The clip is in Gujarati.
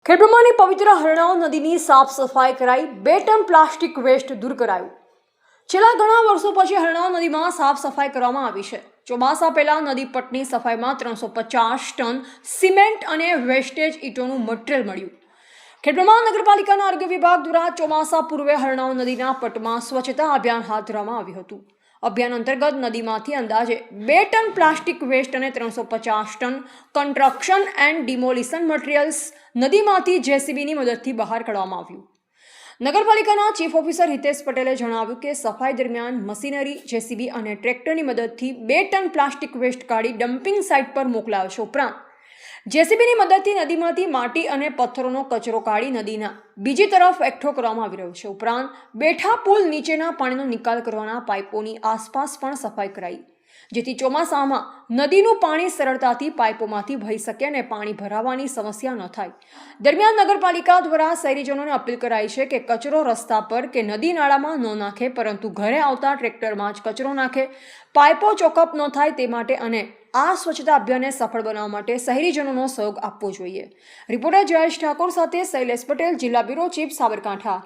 ખેડબ્રહ્માની પવિત્ર હરણાવ નદીની સાફ સફાઈ કરાઈ, 2 ટન પ્લાસ્ટિક વેસ્ટ દૂર કરાયું। છેલ્લા ઘણા વર્ષો પછી હરણાવ નદીમાં સાફ સફાઈ કરવામાં આવી છે। ચોમાસા પહેલા નદી પટની સફાઈમાં 350 ટન સિમેન્ટ અને વેસ્ટેજ ઈંટોનું મટીરીયલ મળ્યું। ખેડબ્રહ્મા નગરપાલિકાના આરોગ્ય વિભાગ દ્વારા ચોમાસા પૂર્વે હરણાવ નદીના પટમાં સ્વચ્છતા અભિયાન હાથ ધરવામાં આવ્યું હતું। અભિયાન અંતર્ગત નદીમાંથી અંદાજે 2 ટન પ્લાસ્ટિક વેસ્ટ અને 350 ton construction and demolition materials નદીમાંથી જેસીબીની મદદથી બહાર કાઢવામાં આવ્યું। નગરપાલિકાના ચીફ ઓફિસર હિતેશ પટેલે જણાવ્યું કે સફાઈ દરમિયાન મશીનરી, જેસીબી અને ટ્રેક્ટરની મદદથી 2 ટન પ્લાસ્ટિક વેસ્ટ કાઢી ડમ્પિંગ સાઇટ પર મોકલાયો છે। ઉપરાંત જેસીબીની મદદથી નદીમાંથી માટી અને પથ્થરોનો કચરો કાઢી નદીના બીજી તરફ એકઠો કરવામાં આવી રહ્યો છે। ઉપરાંત બેઠા પુલ નીચેના પાણીનો નિકાલ કરવાના પાઇપોની આસપાસ પણ સફાઈ કરાઈ, જેથી ચોમાસામાં નદીનું પાણી સરળતાથી પાઇપોમાંથી વહી શકે અને પાણી ભરાવાની સમસ્યા ન થાય। દરમિયાન નગરપાલિકા દ્વારા શહેરીજનોને અપીલ કરાઈ છે કે કચરો રસ્તા પર કે નદી નાળામાં ન નાખે, પરંતુ ઘરે આવતા ટ્રેક્ટરમાં જ કચરો નાખે। પાઇપો ચોકઅપ ન થાય તે માટે અને આ સ્વચ્છતા અભિયાનને સફળ બનાવવા માટે શહેરીજનોનો સહયોગ આપવો જોઈએ। રિપોર્ટર જયેશ ઠાકોર સાથે શૈલેષ પટેલ, જિલ્લા બ્યુરો ચીફ, સાબરકાંઠા।